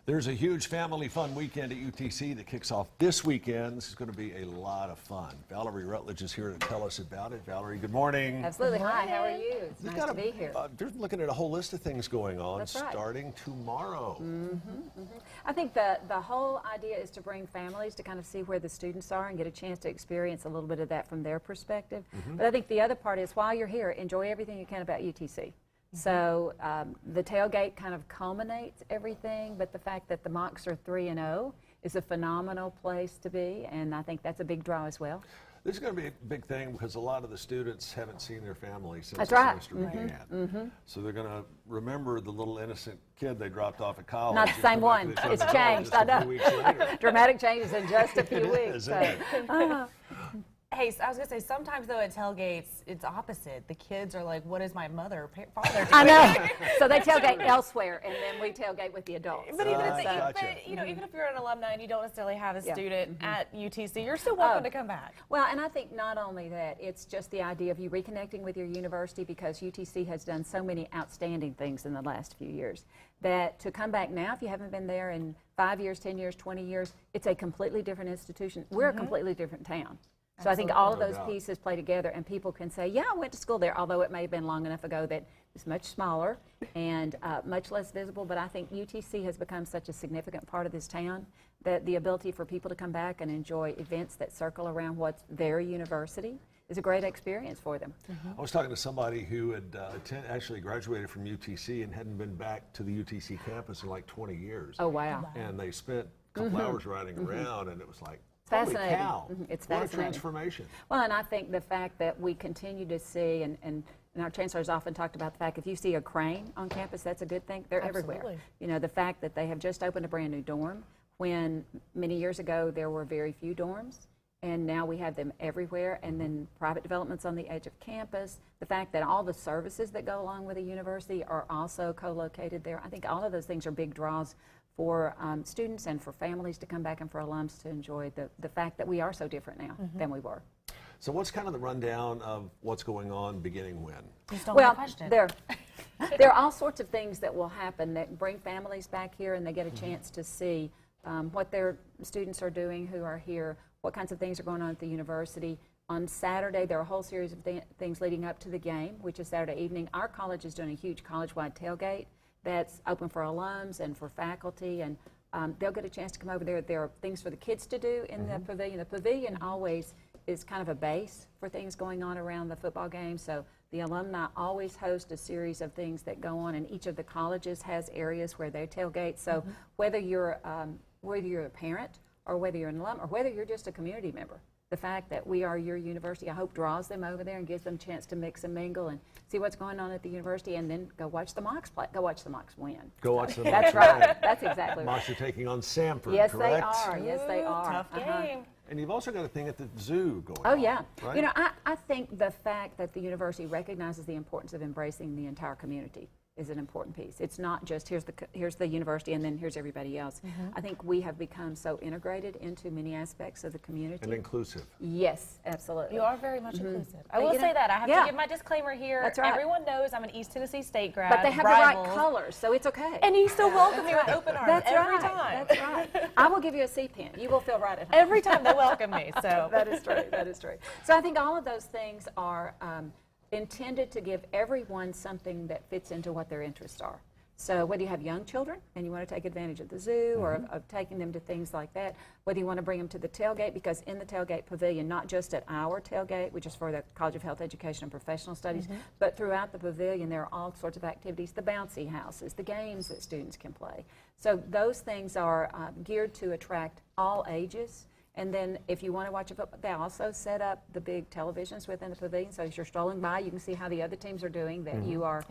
There's a huge family fun weekend at UTC that kicks off this weekend. This is going to be a lot of fun. Valerie Rutledge is here to tell us about it. Valerie, good morning. Absolutely. Hi, how are you? It's nice to be here. They're looking at a whole list of things going on. That's right. Starting tomorrow. I think the whole idea is to bring families to kind of see where the students are and get a chance to experience a little bit of that from their perspective. But I think the other part is while you're here, enjoy everything you can about UTC. So the tailgate kind of culminates everything, but the fact that the Mocs are 3-0 is a phenomenal place to be, and I think that's a big draw as well. This is going to be a big thing because a lot of the students haven't seen their families since That's the right. semester began. So they're going to remember the little innocent kid they dropped off at college. Not the same one. It's changed, I know. Dramatic changes in just a few weeks. Hey, so I was going to say, sometimes though at tailgates, it's opposite. The kids are like, what is my mother or father doing? I know. So they tailgate elsewhere, and then we tailgate with the adults. But even if, Gotcha. even if you're an alumni and you don't necessarily have a student at UTC, you're still welcome to come back. Well, and I think not only that, it's just the idea of you reconnecting with your university, because UTC has done so many outstanding things in the last few years, that to come back now, if you haven't been there in 5 years, 10 years, 20 years, it's a completely different institution. We're a completely different town. So I think all of those pieces play together, and people can say, yeah, I went to school there, although it may have been long enough ago that it's much smaller and much less visible. But I think UTC has become such a significant part of this town that the ability for people to come back and enjoy events that circle around what's their university is a great experience for them. I was talking to somebody who had actually graduated from UTC and hadn't been back to the UTC campus in like 20 years. Oh, wow. And they spent a couple hours riding around, and it was like, Fascinating. holy cow, It's what a fascinating. transformation. Well, and I think the fact that we continue to see, and our chancellor's often talked about the fact if you see a crane on campus, that's a good thing. They're everywhere. Absolutely. You know, the fact that they have just opened a brand new dorm, when many years ago there were very few dorms, and now we have them everywhere, and then private developments on the edge of campus. The fact that all the services that go along with a university are also co-located there. I think all of those things are big draws for students and for families to come back, and for alums to enjoy the fact that we are so different now than we were. So what's kind of the rundown of what's going on beginning when? You stole my Well, question. there are all sorts of things that will happen that bring families back here, and they get a chance to see what their students are doing who are here, what kinds of things are going on at the university. On Saturday, there are a whole series of things leading up to the game, which is Saturday evening. Our college is doing a huge college-wide tailgate that's open for alums and for faculty, and they'll get a chance to come over there. There are things for the kids to do in the pavilion. The pavilion always is kind of a base for things going on around the football game, so the alumni always host a series of things that go on, and each of the colleges has areas where they tailgate. So whether you're a parent, or whether you're an alum, or whether you're just a community member, the fact that we are your university, I hope, draws them over there and gives them a chance to mix and mingle and see what's going on at the university, and then go watch the Mocs play. Go watch the Mocs win. Go watch the That's Mocs right. win. That's exactly right. Mocs are taking on Samford, Yes, correct? they are. Yes, they are. Tough game. And you've also got a thing at the zoo going on. Oh, yeah. Right? You know, I think the fact that the university recognizes the importance of embracing the entire community is an important piece. It's not just here's the university and then here's everybody else. I think we have become so integrated into many aspects of the community. And inclusive. Yes, absolutely. You are very much inclusive. I But will you know, say that. I have yeah. to give my disclaimer here. That's right. Everyone knows I'm an East Tennessee State grad. But they have rivals, the right colors, so it's okay. And you still welcome me with open arms That's every right. time. That's right. I will give you a C pen. You will feel right at home. Every time they welcome me. So That is true. That is true. So I think all of those things are intended to give everyone something that fits into what their interests are. So whether you have young children and you want to take advantage of the zoo or of taking them to things like that, whether you want to bring them to the tailgate, because in the tailgate pavilion, not just at our tailgate, which is for the College of Health Education and Professional Studies, but throughout the pavilion there are all sorts of activities, the bouncy houses, the games that students can play. So those things are geared to attract all ages. And then if you want to watch a football, they also set up the big televisions within the pavilion. So as you're strolling by, you can see how the other teams are doing that you are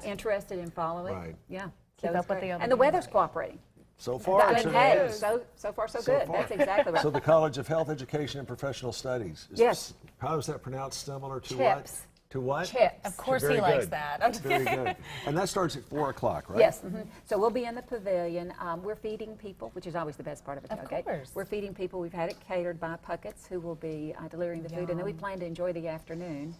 interested in following. Right. Yeah. Keep So up with the other And the teams. weather's cooperating. So far, I it's mean, hey, amazing. so far so So good. far. That's exactly right. So the College of Health Education and Professional Studies. Yes. How is that pronounced? Similar to Chips. what? To what? Chips. of course Very he likes good. that. I'm just Very kidding. good. And that starts at 4 o'clock, right? Yes. So we'll be in the pavilion. We're feeding people, which is always the best part of a tailgate. course. We're feeding people. We've had it catered by Puckett's, who will be delivering the food. And then we plan to enjoy the afternoon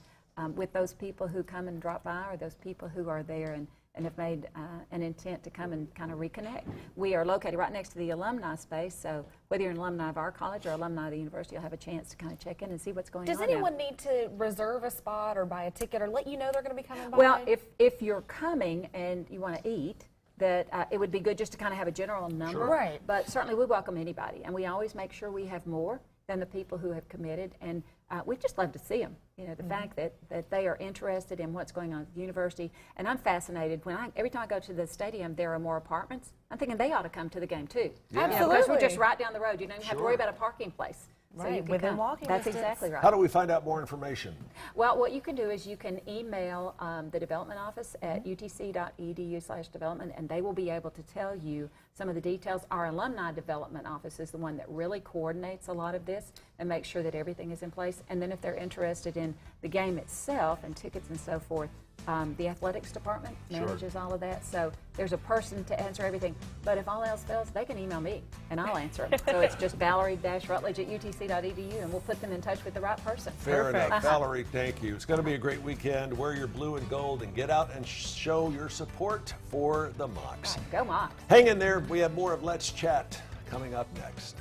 with those people who come and drop by, or those people who are there and and have made an intent to come and kind of reconnect. We are located right next to the alumni space, so whether you're an alumni of our college or alumni of the university, you'll have a chance to kind of check in and see what's going on. Does anyone need to reserve a spot or buy a ticket or let you know they're going to be coming by? Well, if you're coming and you want to eat, that it would be good just to kind of have a general number. Sure. Right. But certainly we welcome anybody, and we always make sure we have more than the people who have committed, and we just love to see them. You know, the fact that they are interested in what's going on at the university, and I'm fascinated every time I go to the stadium, there are more apartments. I'm thinking they ought to come to the game too. Yeah. Because we're Absolutely. just right down the road. You don't even have to worry Sure. about a parking place. So you Right, can within come. walking That's distance. exactly right. How do we find out more information? Well, what you can do is you can email the development office at utc.edu/development, and they will be able to tell you some of the details. Our alumni development office is the one that really coordinates a lot of this and makes sure that everything is in place. And then if they're interested in the game itself and tickets and so forth, the athletics department manages all of that. So there's a person to answer everything. But if all else fails, they can email me, and I'll answer them. So it's just Valerie-Rutledge@utc.edu, and we'll put them in touch with the right person. Fair Perfect. enough. Valerie, thank you. It's going to be a great weekend. Wear your blue and gold and get out and show your support for the Mocs. Go Mocs. Hang in there. We have more of Let's Chat coming up next.